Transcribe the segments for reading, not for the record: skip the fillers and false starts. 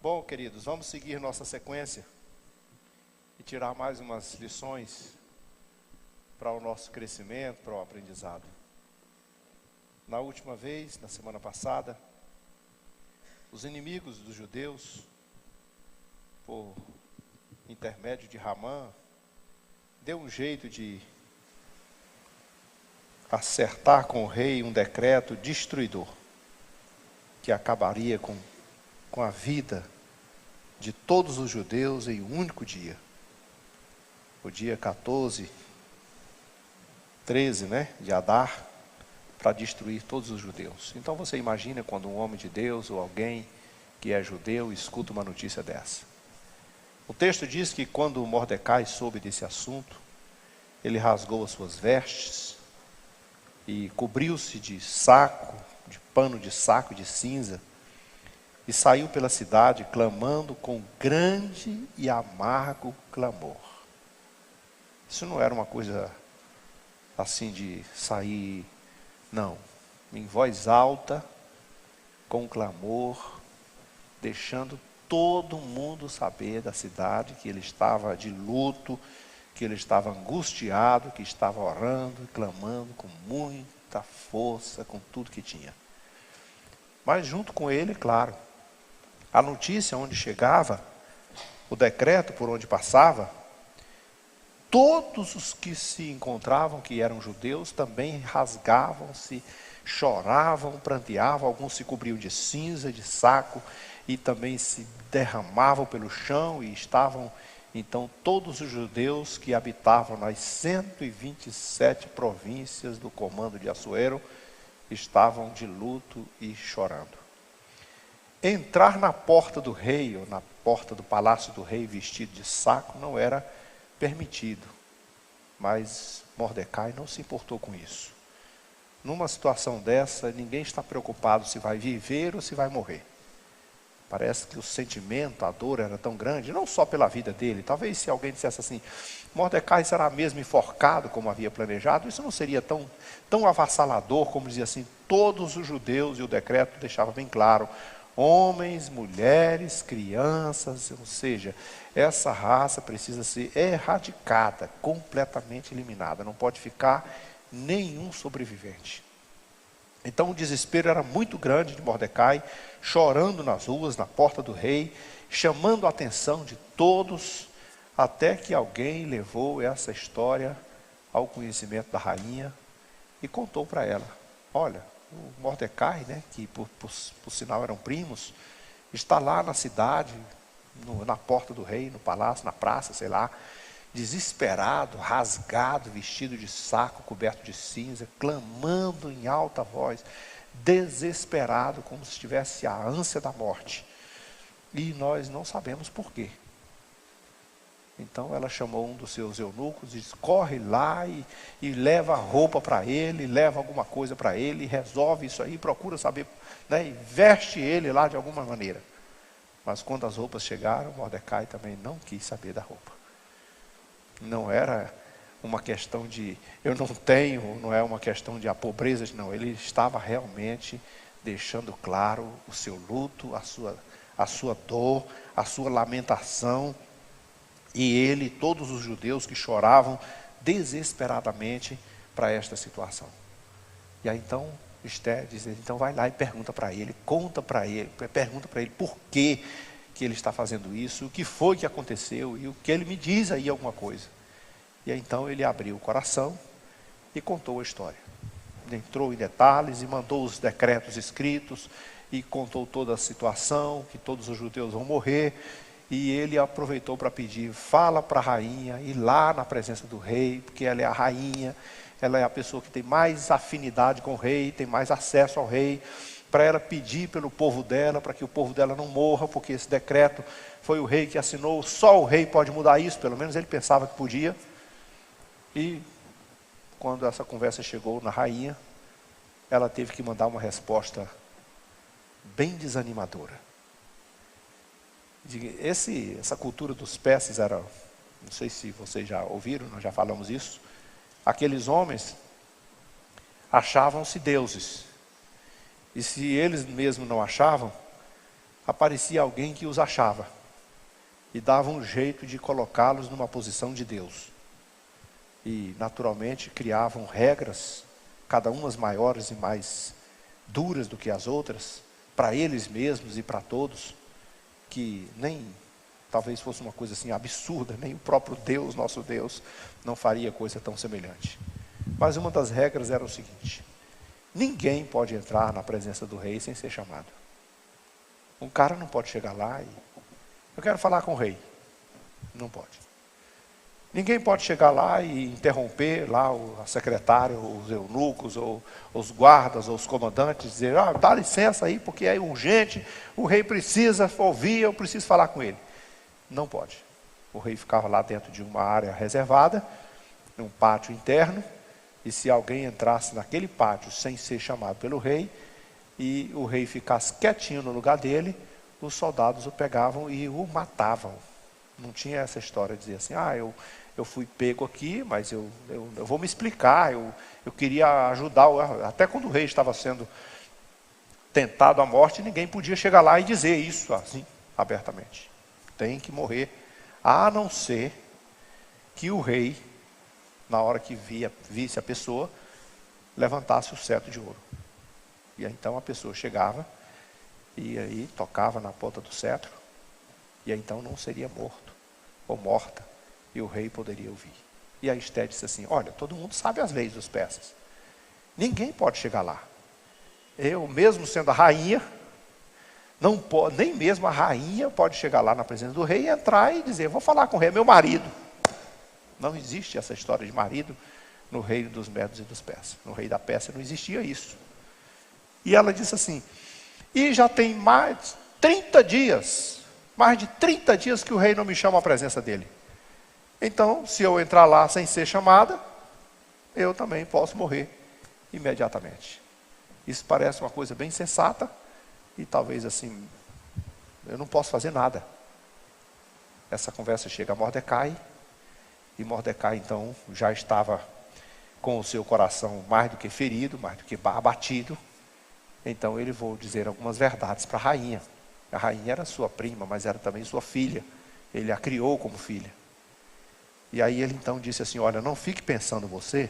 Bom, queridos, vamos seguir nossa sequência e tirar mais umas lições para o nosso crescimento, para o aprendizado. Na última vez, na semana passada, os inimigos dos judeus, por intermédio de Ramã, deu um jeito de acertar com o rei um decreto destruidor, que acabaria com a vida de todos os judeus em um único dia. O dia 13, de Adar, para destruir todos os judeus. Então você imagina quando um homem de Deus ou alguém que é judeu escuta uma notícia dessa. O texto diz que quando Mordecai soube desse assunto, ele rasgou as suas vestes e cobriu-se de saco, de pano de saco de cinza, e saiu pela cidade clamando com grande e amargo clamor. Isso não era uma coisa assim de sair, não. Em voz alta, com clamor, deixando todo mundo saber da cidade que ele estava de luto, que ele estava angustiado, que estava orando e clamando com muita força, com tudo que tinha. Mas junto com ele, claro, a notícia onde chegava, o decreto por onde passava, todos os que se encontravam, que eram judeus, também rasgavam-se, choravam, pranteavam, alguns se cobriam de cinza, de saco, e também se derramavam pelo chão, e estavam, então, todos os judeus que habitavam nas 127 províncias do comando de Assuero, estavam de luto e chorando. Entrar na porta do rei, ou na porta do palácio do rei, vestido de saco, não era permitido. Mas Mordecai não se importou com isso. Numa situação dessa, ninguém está preocupado se vai viver ou se vai morrer. Parece que o sentimento, a dor era tão grande, não só pela vida dele. Talvez se alguém dissesse assim, Mordecai será mesmo enforcado como havia planejado, isso não seria tão avassalador como dizia assim, todos os judeus, e o decreto deixava bem claro, homens, mulheres, crianças, ou seja, essa raça precisa ser erradicada, completamente eliminada, não pode ficar nenhum sobrevivente. Então o desespero era muito grande de Mordecai, chorando nas ruas, na porta do rei, chamando a atenção de todos, até que alguém levou essa história ao conhecimento da rainha e contou para ela, olha, o Mordecai, que por sinal eram primos, está lá na cidade, na porta do rei, no palácio, na praça, sei lá, desesperado, rasgado, vestido de saco, coberto de cinza, clamando em alta voz, desesperado, como se tivesse a ânsia da morte. E nós não sabemos por quê. Então ela chamou um dos seus eunucos e disse, corre lá e leva roupa para ele, leva alguma coisa para ele, resolve isso aí, procura saber, e veste ele lá de alguma maneira. Mas quando as roupas chegaram, Mordecai também não quis saber da roupa. Não era uma questão de, eu não tenho, não é uma questão de a pobreza, não. Ele estava realmente deixando claro o seu luto, a sua dor, a sua lamentação. E ele, todos os judeus que choravam desesperadamente para esta situação. E aí então, Esther diz, então vai lá e pergunta para ele, pergunta para ele por que ele está fazendo isso, o que foi que aconteceu, e o que ele me diz aí alguma coisa. E aí então ele abriu o coração e contou a história. Entrou em detalhes e mandou os decretos escritos, e contou toda a situação, que todos os judeus vão morrer. E ele aproveitou para pedir, fala para a rainha, ir lá na presença do rei, porque ela é a rainha, ela é a pessoa que tem mais afinidade com o rei, tem mais acesso ao rei, para ela pedir pelo povo dela, para que o povo dela não morra, porque esse decreto foi o rei que assinou, só o rei pode mudar isso, pelo menos ele pensava que podia. E quando essa conversa chegou na rainha, ela teve que mandar uma resposta bem desanimadora. Essa cultura dos persas era, não sei se vocês já ouviram, nós já falamos isso, aqueles homens achavam-se deuses, e se eles mesmos não achavam, aparecia alguém que os achava e dava um jeito de colocá-los numa posição de Deus. E naturalmente criavam regras, cada umas maiores e mais duras do que as outras, para eles mesmos e para todos, que nem talvez fosse uma coisa assim absurda, nem o próprio Deus, nosso Deus, não faria coisa tão semelhante. Mas uma das regras era o seguinte: ninguém pode entrar na presença do rei sem ser chamado. Um cara não pode chegar lá e... eu quero falar com o rei. Não pode. Ninguém pode chegar lá e interromper lá a secretária, os eunucos, ou os guardas, ou os comandantes, dizer, dá licença aí, porque é urgente, o rei precisa ouvir, eu preciso falar com ele. Não pode. O rei ficava lá dentro de uma área reservada, num pátio interno, e se alguém entrasse naquele pátio sem ser chamado pelo rei, e o rei ficasse quietinho no lugar dele, os soldados o pegavam e o matavam. Não tinha essa história de dizer assim, eu fui pego aqui, mas eu vou me explicar, eu queria ajudar. Até quando o rei estava sendo tentado à morte, ninguém podia chegar lá e dizer isso assim, abertamente. Tem que morrer, a não ser que o rei, na hora que visse a pessoa, levantasse o cetro de ouro. E aí, então a pessoa chegava, e aí tocava na ponta do cetro, e aí então não seria morto ou morta, e o rei poderia ouvir. E a Esté disse assim, olha, todo mundo sabe as leis dos persas, ninguém pode chegar lá. Eu, mesmo sendo a rainha, não pode, nem mesmo a rainha pode chegar lá na presença do rei e entrar e dizer, vou falar com o rei, é meu marido. Não existe essa história de marido no reino dos Medos e dos persas. No rei da Pérsia não existia isso. E ela disse assim, e já tem mais de 30 dias que o rei não me chama à presença dele. Então, se eu entrar lá sem ser chamada, eu também posso morrer imediatamente. Isso parece uma coisa bem sensata, e talvez assim, eu não posso fazer nada. Essa conversa chega a Mordecai, e Mordecai então já estava com o seu coração mais do que ferido, mais do que abatido. Então ele vou dizer algumas verdades para a rainha. A rainha era sua prima, mas era também sua filha. Ele a criou como filha. E aí ele então disse assim, olha, não fique pensando você,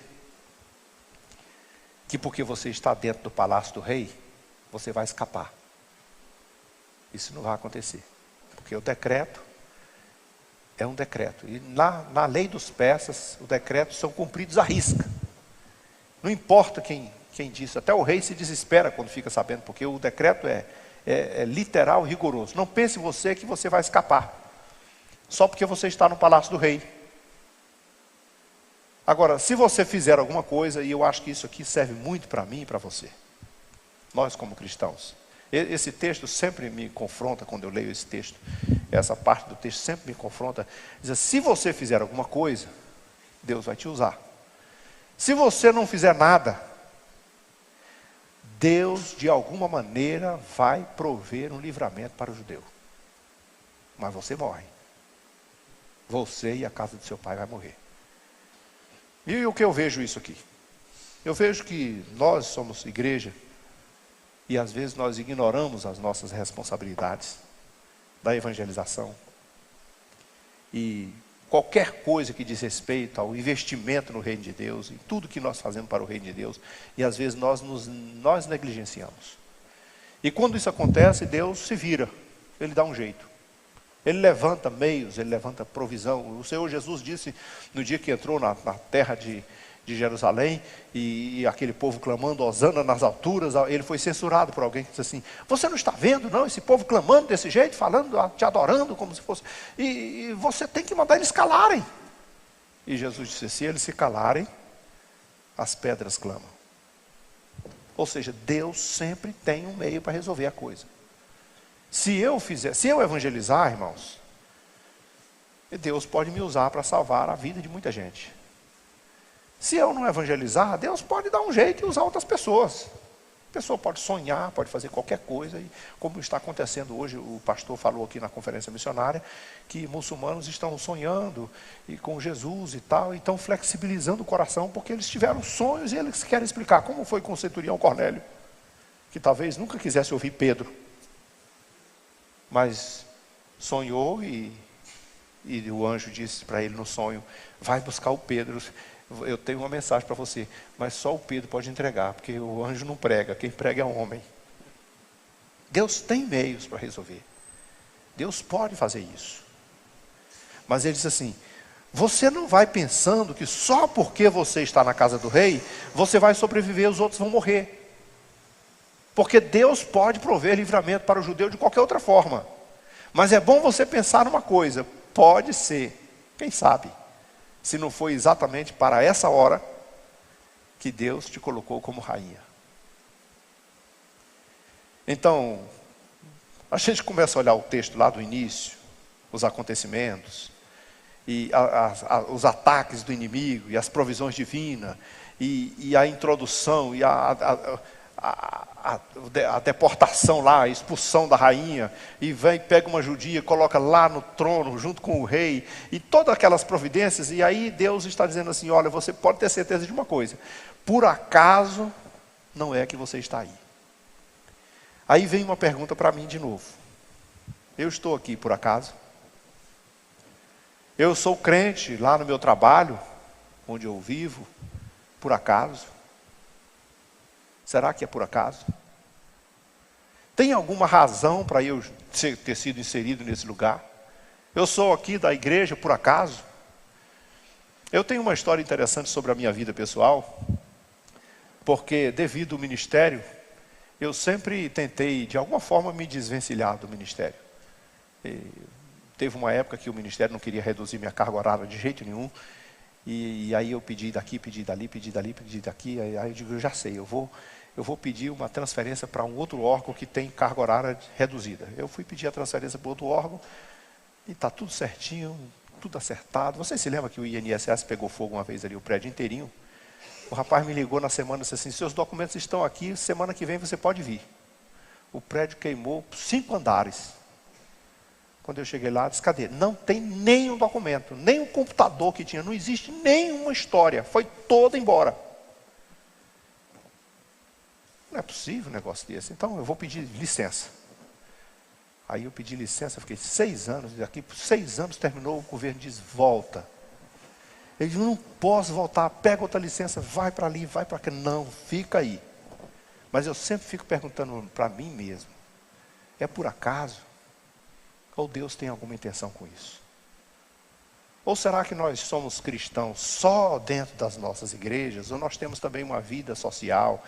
que porque você está dentro do palácio do rei, você vai escapar. Isso não vai acontecer. Porque o decreto é um decreto. E na lei dos persas, os decretos são cumpridos à risca. Não importa quem disse, até o rei se desespera quando fica sabendo, porque o decreto é literal e rigoroso. Não pense você que você vai escapar, só porque você está no palácio do rei. Agora, se você fizer alguma coisa, e eu acho que isso aqui serve muito para mim e para você, nós como cristãos, esse texto sempre me confronta quando eu leio esse texto, essa parte do texto sempre me confronta, diz assim, se você fizer alguma coisa, Deus vai te usar. Se você não fizer nada, Deus de alguma maneira vai prover um livramento para o judeu. Mas você morre. Você e a casa do seu pai vai morrer. E o que eu vejo isso aqui? Eu vejo que nós somos igreja e às vezes nós ignoramos as nossas responsabilidades da evangelização. E qualquer coisa que diz respeito ao investimento no reino de Deus, em tudo que nós fazemos para o reino de Deus, e às vezes nós negligenciamos. E quando isso acontece, Deus se vira, Ele dá um jeito. Ele levanta meios, Ele levanta provisão. O Senhor Jesus disse, no dia que entrou na terra de Jerusalém, e aquele povo clamando, hosana nas alturas, ele foi censurado por alguém que disse assim, você não está vendo não, esse povo clamando desse jeito, falando, te adorando como se fosse, e você tem que mandar eles calarem. E Jesus disse, se eles se calarem, as pedras clamam. Ou seja, Deus sempre tem um meio para resolver a coisa. Se eu evangelizar, irmãos, Deus pode me usar para salvar a vida de muita gente. Se eu não evangelizar, Deus pode dar um jeito e usar outras pessoas. A pessoa pode sonhar, pode fazer qualquer coisa, e como está acontecendo hoje, o pastor falou aqui na conferência missionária, que muçulmanos estão sonhando e com Jesus e tal, e estão flexibilizando o coração, porque eles tiveram sonhos e eles querem explicar, como foi com o centurião Cornélio, que talvez nunca quisesse ouvir Pedro. mas sonhou e o anjo disse para ele no sonho: vai buscar o Pedro, eu tenho uma mensagem para você, mas só o Pedro pode entregar, porque o anjo não prega, quem prega é o homem. Deus tem meios para resolver, Deus pode fazer isso, mas ele diz assim: você não vai pensando que só porque você está na casa do rei, você vai sobreviver, os outros vão morrer. Porque Deus pode prover livramento para o judeu de qualquer outra forma. Mas é bom você pensar numa coisa: pode ser, quem sabe, se não foi exatamente para essa hora que Deus te colocou como rainha. Então, a gente começa a olhar o texto lá do início, os acontecimentos, e os ataques do inimigo, e as provisões divinas, e a introdução, e a deportação lá, a expulsão da rainha, e pega uma judia, coloca lá no trono, junto com o rei, e todas aquelas providências, e aí Deus está dizendo assim: olha, você pode ter certeza de uma coisa, por acaso não é que você está aí. Aí vem uma pergunta para mim de novo: eu estou aqui por acaso? Eu sou crente lá no meu trabalho, onde eu vivo, por acaso? Será que é por acaso? Tem alguma razão para eu ter sido inserido nesse lugar? Eu sou aqui da igreja por acaso? Eu tenho uma história interessante sobre a minha vida pessoal, porque devido ao ministério, eu sempre tentei de alguma forma me desvencilhar do ministério. Teve uma época que o ministério não queria reduzir minha carga horária de jeito nenhum. E aí eu pedi daqui, pedi dali, pedi dali, pedi daqui. Aí eu digo: eu já sei, eu vou pedir uma transferência para um outro órgão que tem carga horária reduzida. Eu fui pedir a transferência para outro órgão e está tudo certinho, tudo acertado. Vocês se lembram que o INSS pegou fogo uma vez ali, o prédio inteirinho? O rapaz me ligou na semana e disse assim: seus documentos estão aqui, semana que vem você pode vir. O prédio queimou 5 andares. Quando eu cheguei lá, disse: cadê? Não tem nenhum documento, nem o computador que tinha, não existe nenhuma história, foi toda embora. Não é possível um negócio desse. Então eu vou pedir licença. Aí eu pedi licença, fiquei 6 anos, e daqui por 6 anos terminou, o governo diz: volta. Eu disse: não posso voltar, pega outra licença, vai para ali, vai para cá. Não, fica aí. Mas eu sempre fico perguntando para mim mesmo: é por acaso? Ou Deus tem alguma intenção com isso? Ou será que nós somos cristãos só dentro das nossas igrejas? Ou nós temos também uma vida social?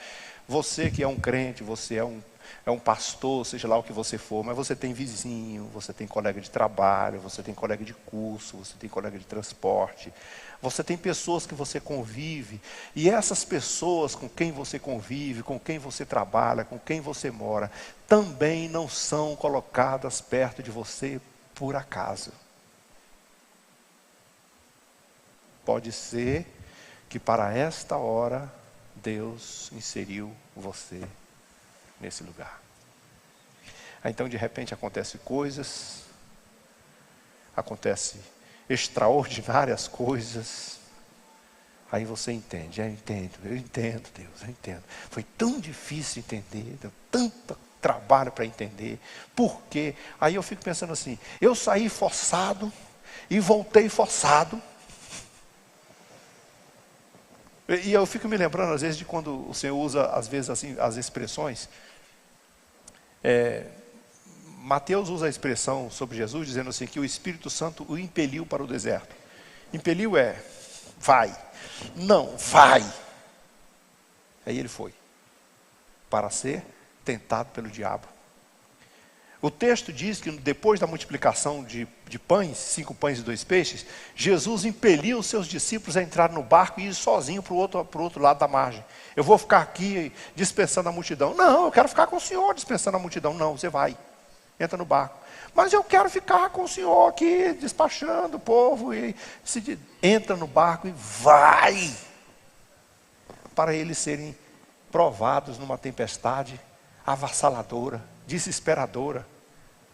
Você que é um crente, você é um pastor, seja lá o que você for, mas você tem vizinho, você tem colega de trabalho, você tem colega de curso, você tem colega de transporte, você tem pessoas que você convive, e essas pessoas com quem você convive, com quem você trabalha, com quem você mora, também não são colocadas perto de você por acaso. Pode ser que para esta hora Deus inseriu você nesse lugar. Então de repente acontecem coisas, acontecem extraordinárias coisas. Aí você entende: eu entendo Deus, eu entendo. Foi tão difícil entender, deu tanto trabalho para entender. Por quê? Aí eu fico pensando assim: eu saí forçado e voltei forçado. E eu fico me lembrando às vezes de quando o Senhor usa às vezes assim as expressões. Mateus usa a expressão sobre Jesus dizendo assim que o Espírito Santo o impeliu para o deserto. Impeliu é: vai. Não, vai. Aí ele foi para ser tentado pelo diabo. O texto diz que depois da multiplicação de pães, 5 pães e 2 peixes, Jesus impeliu os seus discípulos a entrar no barco e ir sozinho para o outro lado da margem. Eu vou ficar aqui dispensando a multidão. Não, eu quero ficar com o Senhor dispensando a multidão. Não, você vai, entra no barco. Mas eu quero ficar com o Senhor aqui despachando o povo. Entra no barco e vai. Para eles serem provados numa tempestade avassaladora, desesperadora,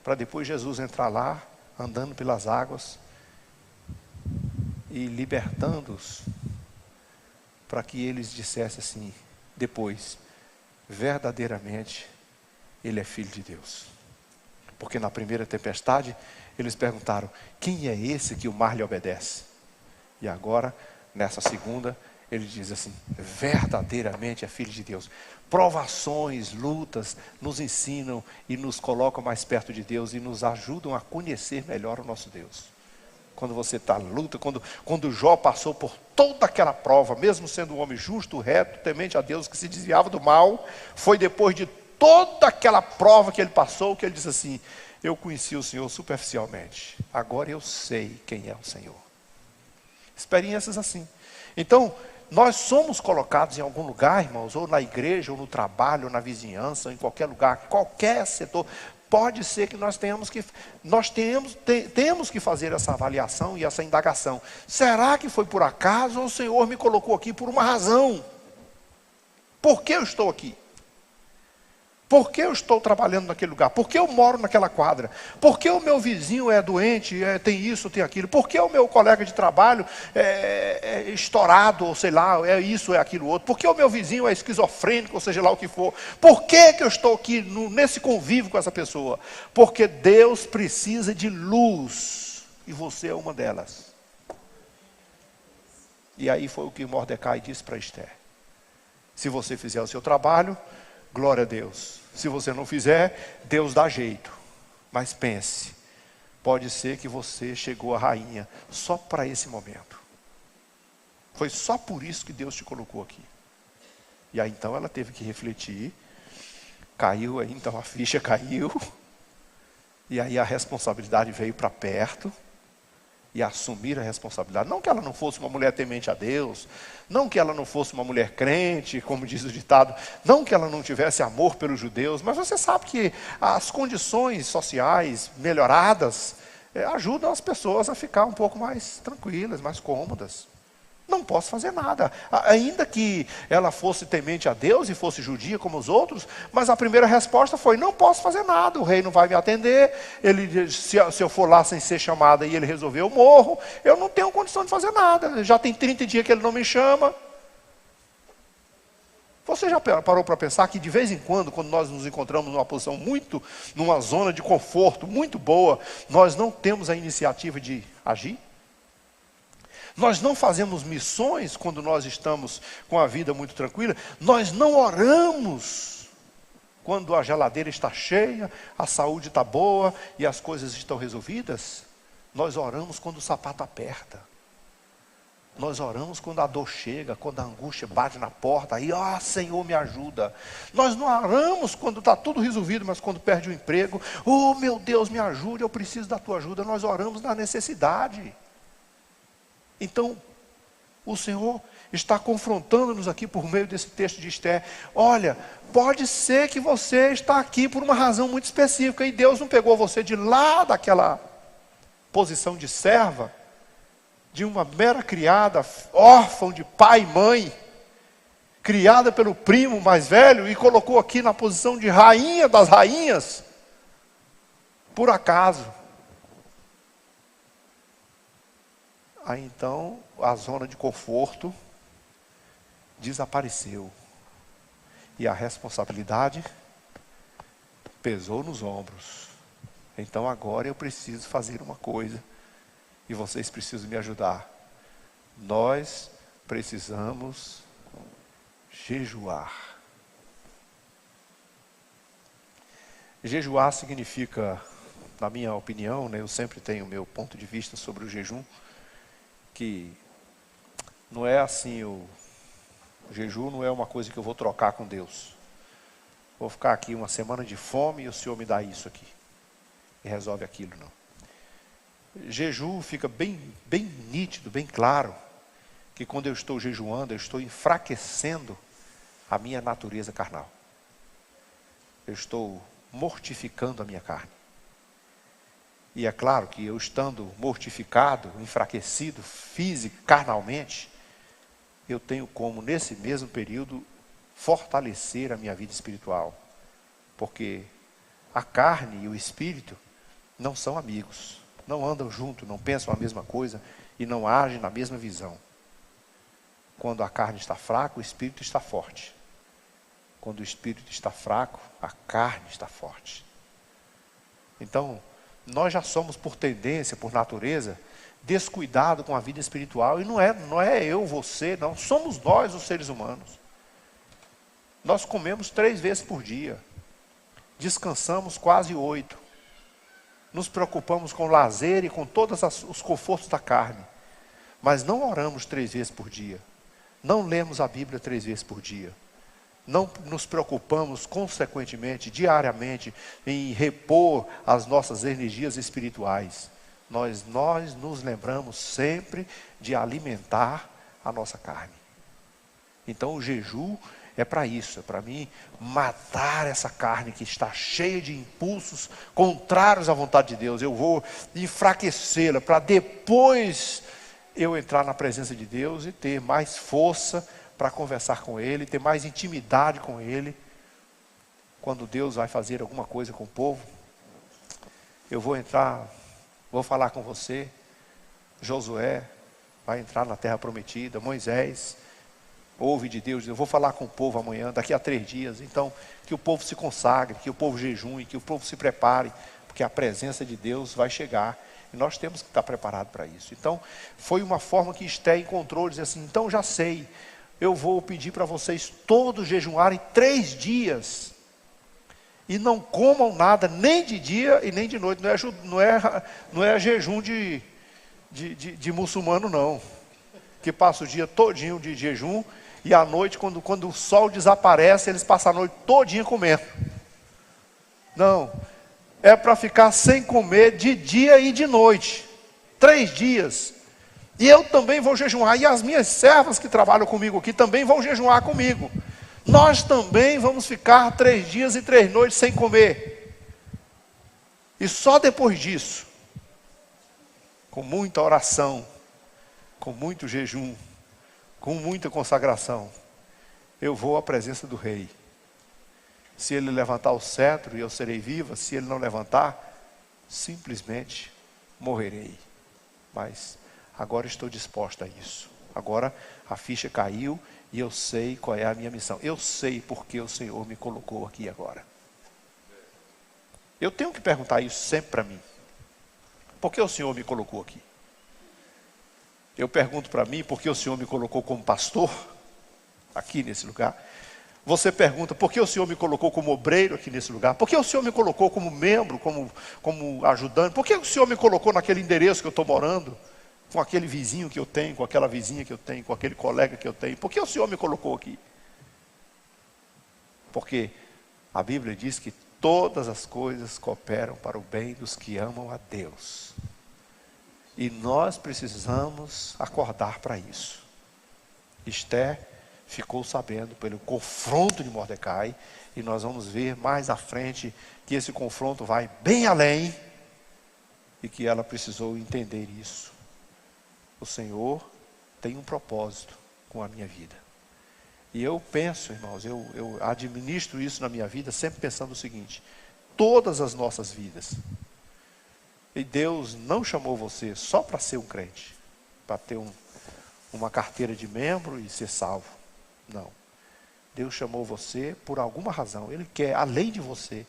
para depois Jesus entrar lá, andando pelas águas e libertando-os, para que eles dissessem assim, depois: verdadeiramente, Ele é Filho de Deus. Porque na primeira tempestade, eles perguntaram: quem é esse que o mar lhe obedece? E agora, nessa segunda, ele diz assim: verdadeiramente é filho de Deus. Provações, lutas nos ensinam e nos colocam mais perto de Deus e nos ajudam a conhecer melhor o nosso Deus. Quando você está em luta, quando Jó passou por toda aquela prova, mesmo sendo um homem justo, reto, temente a Deus, que se desviava do mal, foi depois de toda aquela prova que ele passou, que ele disse assim: eu conheci o Senhor superficialmente, agora eu sei quem é o Senhor. Experiências assim. Então, nós somos colocados em algum lugar, irmãos, ou na igreja, ou no trabalho, ou na vizinhança, ou em qualquer lugar, qualquer setor. Pode ser que nós tenhamos que fazer essa avaliação e essa indagação. Será que foi por acaso ou o Senhor me colocou aqui por uma razão? Por que eu estou aqui? Por que eu estou trabalhando naquele lugar? Por que eu moro naquela quadra? Por que o meu vizinho é doente, tem isso, tem aquilo? Por que o meu colega de trabalho é estourado, ou sei lá, é isso, é aquilo outro? Por que o meu vizinho é esquizofrênico, ou seja lá o que for? Por que eu estou aqui nesse convívio com essa pessoa? Porque Deus precisa de luz, e você é uma delas. E aí foi o que Mordecai disse para Esther: se você fizer o seu trabalho, glória a Deus. Se você não fizer, Deus dá jeito. Mas pense, pode ser que você chegou a rainha só para esse momento. Foi só por isso que Deus te colocou aqui. E aí então ela teve que refletir. Caiu aí, então a ficha caiu. E aí a responsabilidade veio para perto. E assumir a responsabilidade. Não que ela não fosse uma mulher temente a Deus, não que ela não fosse uma mulher crente, como diz o ditado, não que ela não tivesse amor pelos judeus, mas você sabe que as condições sociais melhoradas ajudam as pessoas a ficar um pouco mais tranquilas, mais cômodas. Não posso fazer nada, ainda que ela fosse temente a Deus e fosse judia como os outros, mas a primeira resposta foi: não posso fazer nada, o rei não vai me atender, se eu for lá sem ser chamada e ele resolver, eu morro, eu não tenho condição de fazer nada, já tem 30 dias que ele não me chama. Você já parou para pensar que de vez em quando nós nos encontramos numa posição numa zona de conforto muito boa, nós não temos a iniciativa de agir? Nós não fazemos missões quando nós estamos com a vida muito tranquila. Nós não oramos quando a geladeira está cheia, a saúde está boa e as coisas estão resolvidas. Nós oramos quando o sapato aperta. Nós oramos quando a dor chega, quando a angústia bate na porta. Aí, Senhor, me ajuda. Nós não oramos quando está tudo resolvido, mas quando perde o emprego. Oh, meu Deus, me ajude, eu preciso da tua ajuda. Nós oramos na necessidade. Então, o Senhor está confrontando-nos aqui por meio desse texto de Esther. Olha, pode ser que você está aqui por uma razão muito específica e Deus não pegou você de lá daquela posição de serva, de uma mera criada, órfã de pai e mãe, criada pelo primo mais velho e colocou aqui na posição de rainha das rainhas, por acaso. Aí então a zona de conforto desapareceu. E a responsabilidade pesou nos ombros. Então agora eu preciso fazer uma coisa. E vocês precisam me ajudar. Nós precisamos jejuar. Jejuar significa, na minha opinião, eu sempre tenho o meu ponto de vista sobre o jejum, que não é assim, o jejum não é uma coisa que eu vou trocar com Deus. Vou ficar aqui uma semana de fome e o Senhor me dá isso aqui. E resolve aquilo, não. Jejum fica bem nítido, bem claro, que quando eu estou jejuando, eu estou enfraquecendo a minha natureza carnal. Eu estou mortificando a minha carne. E é claro que eu estando mortificado, enfraquecido, físico, carnalmente, eu tenho como, nesse mesmo período, fortalecer a minha vida espiritual. Porque a carne e o espírito não são amigos, não andam juntos, não pensam a mesma coisa e não agem na mesma visão. Quando a carne está fraca, o espírito está forte. Quando o espírito está fraco, a carne está forte. Então, nós já somos por tendência, por natureza, descuidado com a vida espiritual. E não é eu, você, não. Somos nós, os seres humanos. Nós comemos 3 vezes por dia. Descansamos quase 8. Nos preocupamos com o lazer e com todos os confortos da carne. Mas não oramos 3 vezes por dia. Não lemos a Bíblia 3 vezes por dia. Não nos preocupamos consequentemente, diariamente, em repor as nossas energias espirituais. Nós nos lembramos sempre de alimentar a nossa carne. Então o jejum é para isso, é para mim matar essa carne que está cheia de impulsos contrários à vontade de Deus. Eu vou enfraquecê-la para depois eu entrar na presença de Deus e ter mais força para conversar com Ele, ter mais intimidade com Ele. Quando Deus vai fazer alguma coisa com o povo, eu vou entrar, vou falar com você. Josué vai entrar na terra prometida. Moisés ouve de Deus, eu vou falar com o povo amanhã, daqui a 3 dias. Então, que o povo se consagre, que o povo jejue, que o povo se prepare, porque a presença de Deus vai chegar. E nós temos que estar preparados para isso. Então, foi uma forma que Esté encontrou, dizer assim, então já sei, eu vou pedir para vocês todos jejuarem 3 dias. E não comam nada, nem de dia e nem de noite. Não é jejum de muçulmano, não. Que passa o dia todinho de jejum, e à noite, quando o sol desaparece, eles passam a noite todinha comendo. Não. É para ficar sem comer de dia e de noite. 3 dias. E eu também vou jejuar. E as minhas servas que trabalham comigo aqui também vão jejuar comigo. Nós também vamos ficar 3 dias e 3 noites sem comer. E só depois disso, com muita oração, com muito jejum, com muita consagração, eu vou à presença do rei. Se ele levantar o cetro, eu serei viva. Se ele não levantar, simplesmente morrerei. Mas agora estou disposta a isso. Agora a ficha caiu e eu sei qual é a minha missão. Eu sei porque o Senhor me colocou aqui agora. Eu tenho que perguntar isso sempre para mim. Por que o Senhor me colocou aqui? Eu pergunto para mim, por que o Senhor me colocou como pastor aqui nesse lugar? Você pergunta, por que o Senhor me colocou como obreiro aqui nesse lugar? Por que o Senhor me colocou como membro, como ajudante? Por que o Senhor me colocou naquele endereço que eu estou morando? Com aquele vizinho que eu tenho, com aquela vizinha que eu tenho, com aquele colega que eu tenho? Por que o Senhor me colocou aqui? Porque a Bíblia diz que todas as coisas cooperam para o bem dos que amam a Deus. E nós precisamos acordar para isso. Esté ficou sabendo pelo confronto de Mordecai, e nós vamos ver mais à frente que esse confronto vai bem além, e que ela precisou entender isso. O Senhor tem um propósito com a minha vida. E eu penso, irmãos, eu administro isso na minha vida, sempre pensando o seguinte: todas as nossas vidas, e Deus não chamou você só para ser um crente, para ter uma carteira de membro e ser salvo. Não. Deus chamou você por alguma razão. Ele quer, além de você,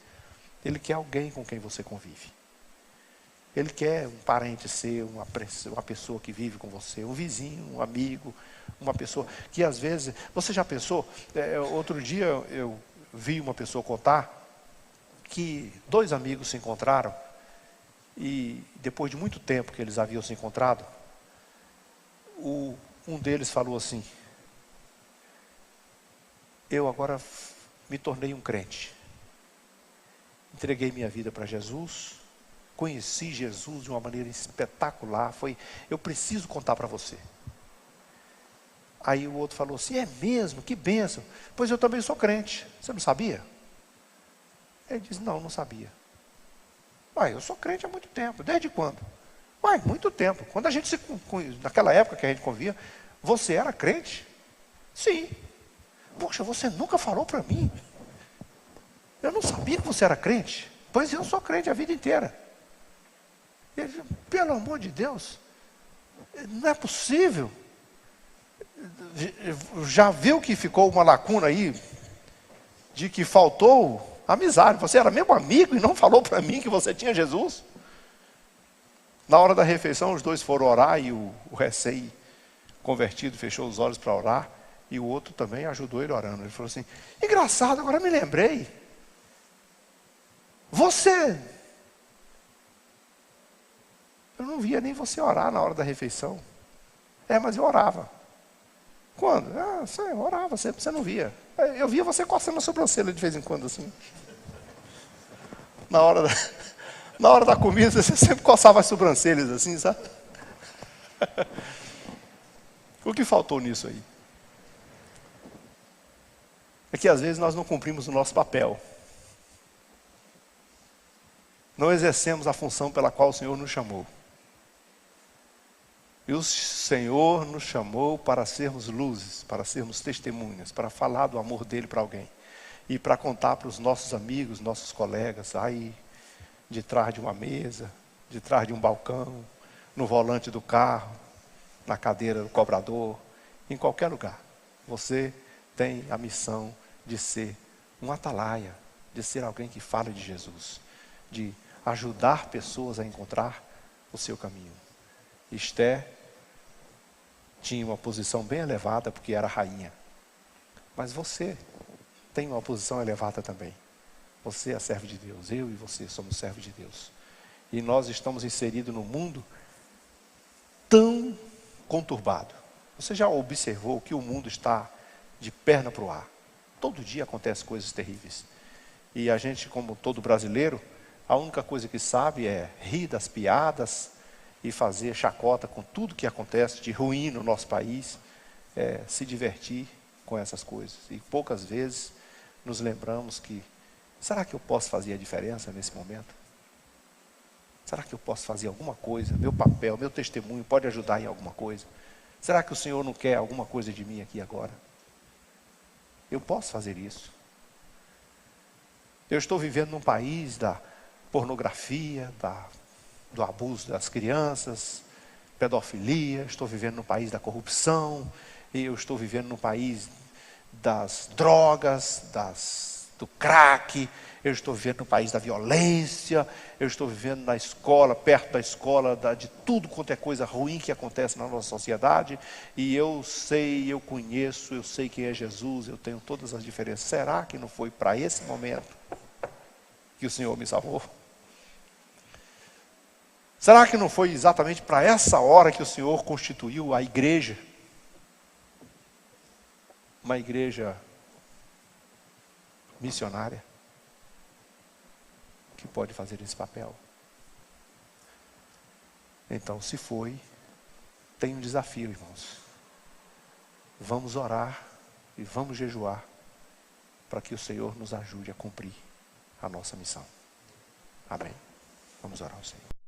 Ele quer alguém com quem você convive. Ele quer um parente seu, uma pessoa que vive com você, um vizinho, um amigo, uma pessoa que às vezes... Você já pensou? Outro dia eu vi uma pessoa contar que 2 amigos se encontraram, e depois de muito tempo que eles haviam se encontrado, um deles falou assim: eu agora me tornei um crente. Entreguei minha vida para Jesus, conheci Jesus de uma maneira espetacular. Eu preciso contar para você. Aí o outro falou assim: é mesmo? Que bênção. Pois eu também sou crente. Você não sabia? Ele disse: não sabia. Uai, eu sou crente há muito tempo. Desde quando? Uai, muito tempo. Quando a gente naquela época que a gente convia, você era crente? Sim. Poxa, você nunca falou para mim. Eu não sabia que você era crente. Pois eu sou crente a vida inteira. Ele, pelo amor de Deus, não é possível. Já viu que ficou uma lacuna aí, de que faltou Amizade. Você era meu amigo e não falou para mim que você tinha Jesus? Na hora da refeição, os dois foram orar e o recém-convertido fechou os olhos para orar. E o outro também ajudou ele orando. Ele falou assim, engraçado, agora me lembrei. Você... Eu não via nem você orar na hora da refeição. Mas eu orava. Quando? Você orava sempre, você não via. Eu via você coçando a sobrancelha de vez em quando, assim. Na hora da comida, você sempre coçava as sobrancelhas, assim, sabe? O que faltou nisso aí? É que às vezes nós não cumprimos o nosso papel. Não exercemos a função pela qual o Senhor nos chamou. E o Senhor nos chamou para sermos luzes, para sermos testemunhas, para falar do amor dele para alguém. E para contar para os nossos amigos, nossos colegas, aí de trás de uma mesa, de trás de um balcão, no volante do carro, na cadeira do cobrador, em qualquer lugar. Você tem a missão de ser um atalaia, de ser alguém que fala de Jesus, de ajudar pessoas a encontrar o seu caminho. Esther tinha uma posição bem elevada porque era rainha. Mas você tem uma posição elevada também. Você é servo de Deus, eu e você somos servos de Deus. E nós estamos inseridos num mundo tão conturbado. Você já observou que o mundo está de perna para o ar? Todo dia acontecem coisas terríveis. E a gente, como todo brasileiro, a única coisa que sabe é rir das piadas e fazer chacota com tudo que acontece de ruim no nosso país, se divertir com essas coisas. E poucas vezes nos lembramos que, será que eu posso fazer a diferença nesse momento? Será que eu posso fazer alguma coisa? Meu papel, meu testemunho pode ajudar em alguma coisa? Será que o Senhor não quer alguma coisa de mim aqui agora? Eu posso fazer isso. Eu estou vivendo num país da pornografia, do abuso das crianças, pedofilia, estou vivendo no país da corrupção, e eu estou vivendo no país das drogas, do crack, eu estou vivendo no país da violência, eu estou vivendo na escola, perto da escola, de tudo quanto é coisa ruim que acontece na nossa sociedade, e eu sei, eu conheço, eu sei quem é Jesus, eu tenho todas as diferenças. Será que não foi para esse momento que o Senhor me salvou? Será que não foi exatamente para essa hora que o Senhor constituiu a igreja? Uma igreja missionária que pode fazer esse papel. Então, se foi, tem um desafio, irmãos. Vamos orar e vamos jejuar para que o Senhor nos ajude a cumprir a nossa missão. Amém. Vamos orar ao Senhor.